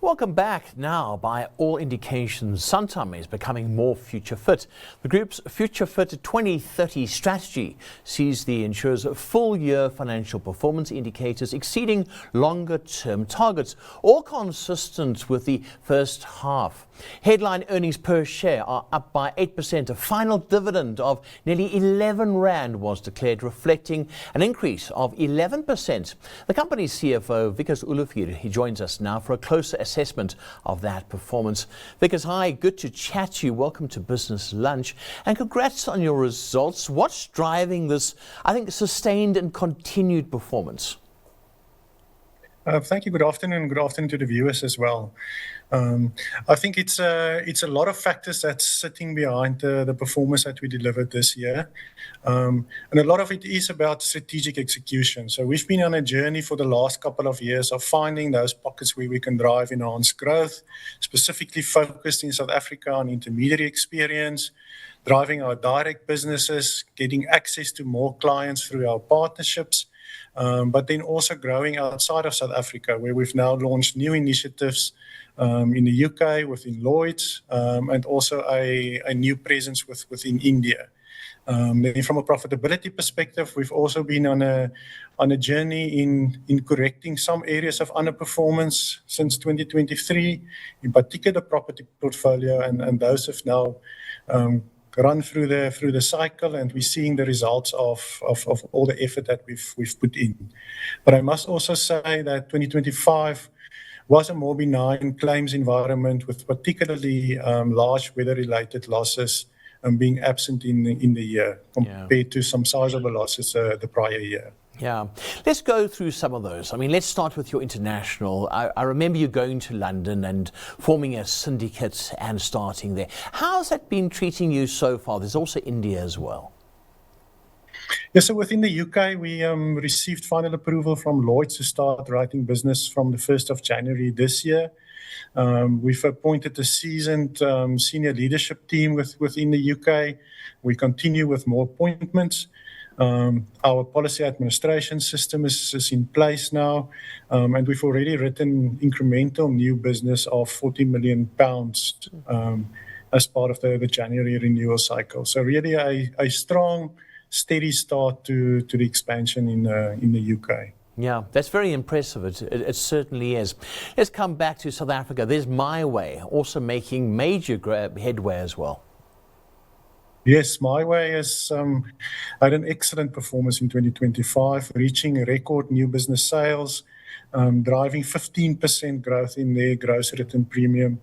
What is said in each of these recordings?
Welcome back. Now, by all indications, Santam is becoming more future fit. The group's Future Fit 2030 strategy sees the insurer's full year financial performance indicators exceeding longer term targets, all consistent with the first half. Headline earnings per share are up by 8%. A final dividend of nearly 11 Rand was declared, reflecting an increase of 11%. The company's CFO, Wikus Olivier, he joins us now for a closer assessment of that performance. Wikus, hi, good to chat to you. Welcome to Business Lunch and congrats on your results. What's driving this, I think, sustained and continued performance? Thank you. Good afternoon. Good afternoon to the viewers as well. I think it's a lot of factors that's sitting behind the performance that we delivered this year. And a lot of it is about strategic execution. So we've been on a journey for the last couple of years of finding those pockets where we can drive enhanced growth, specifically focused in South Africa on intermediary experience, driving our direct businesses, getting access to more clients through our partnerships, but then also growing outside of South Africa, where we've now launched new initiatives in the UK within Lloyd's, and also a new presence within India. Then from a profitability perspective, we've also been on a journey in correcting some areas of underperformance since 2023, in particular property portfolio, and those have now run through the cycle, and we're seeing the results of all the effort that we've put in. But I must also say that 2025 was a more benign claims environment, with particularly large weather-related losses being absent in the year compared to some sizable losses the prior year. Yeah, let's go through some of those. I mean, let's start with your international. I remember you going to London and forming a syndicate and starting there. How's that been treating you so far? There's also India as well. Yeah, so within the UK, we received final approval from Lloyd's to start writing business from the 1st of January this year. We've appointed a seasoned senior leadership team within the UK. We continue with more appointments. Our policy administration system is in place now, and we've already written incremental new business of £40 million as part of the January renewal cycle. So really a strong, steady start to the expansion in the UK. Yeah, that's very impressive. It certainly is. Let's come back to South Africa. There's MiWay also making major headway as well. Yes, MiWay has had an excellent performance in 2025, reaching a record new business sales, driving 15% growth in their gross written premium,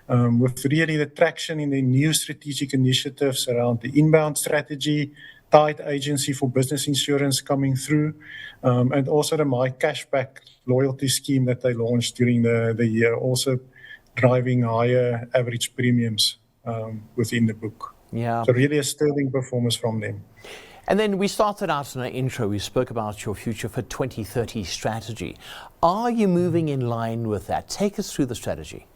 with really the traction in their new strategic initiatives around the inbound strategy, tied agency for business insurance coming through, and also the My Cashback loyalty scheme that they launched during the year, also driving higher average premiums within the book. Yeah. So really a sterling performance from them. And then we started out in our intro, we spoke about your Future Fit 2030 strategy. Are you moving in line with that? Take us through the strategy.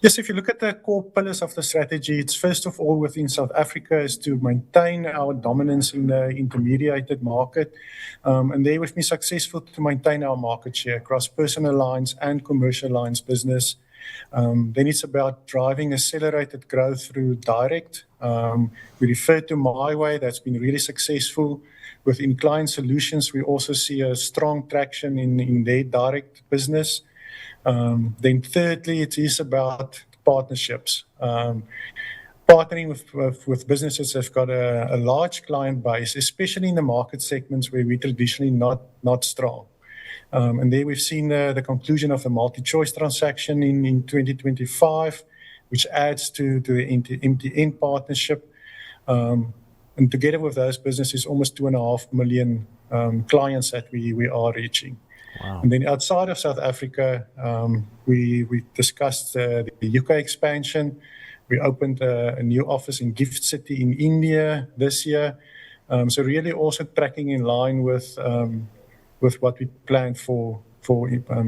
Yes, if you look at the core pillars of the strategy, it's first of all within South Africa is to maintain our dominance in the intermediated market. And there we've been successful to maintain our market share across personal lines and commercial lines business. Then it's about driving accelerated growth through direct. We refer to MiWay, that's been really successful. Within client solutions, we also see a strong traction in their direct business. Then thirdly, it is about partnerships. Partnering with businesses that have got a large client base, especially in the market segments where we're traditionally not strong. And there we've seen the conclusion of the MultiChoice transaction in 2025, which adds to the MTN partnership. And together with those businesses, almost 2.5 million clients that we are reaching. Wow. And then outside of South Africa, we discussed the UK expansion. We opened a new office in Gift City in India this year. So really also tracking in line with what we planned for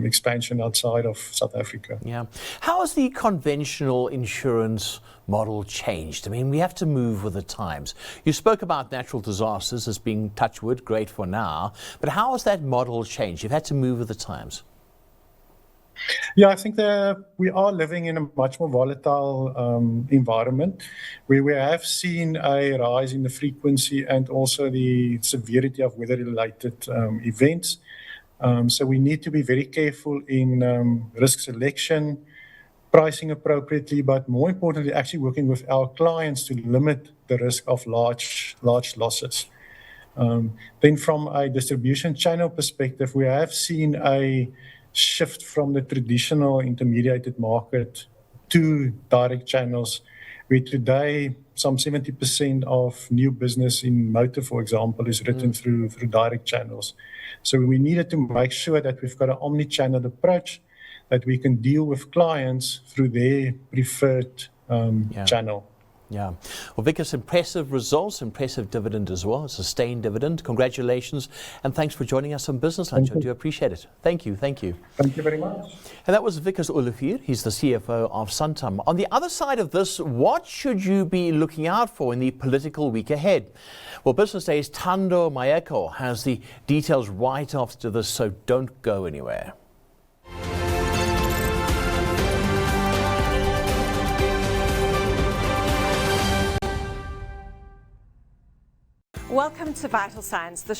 expansion outside of South Africa. Yeah. How has the conventional insurance model changed? I mean, we have to move with the times. You spoke about natural disasters as being, touch wood, great for now, but how has that model changed? You've had to move with the times. Yeah, I think we are living in a much more volatile environment where we have seen a rise in the frequency and also the severity of weather-related events. So we need to be very careful in risk selection, pricing appropriately, but more importantly, actually working with our clients to limit the risk of large losses. Then from a distribution channel perspective, we have seen a shift from the traditional intermediated market to direct channels, where today some 70% of new business in motor, for example, is written through direct channels. So we needed to make sure that we've got an omni-channel approach, that we can deal with clients through their preferred channel. Yeah. Well, Wikus, impressive results, impressive dividend as well, a sustained dividend. Congratulations, and thanks for joining us on Business Lunch. I do appreciate it. Thank you. Thank you very much. And that was Wikus Olivier. He's the CFO of Santam. On the other side of this, what should you be looking out for in the political week ahead? Well, Business Day's Thando Mayeko has the details right after this, so don't go anywhere. Welcome to Vital Signs, the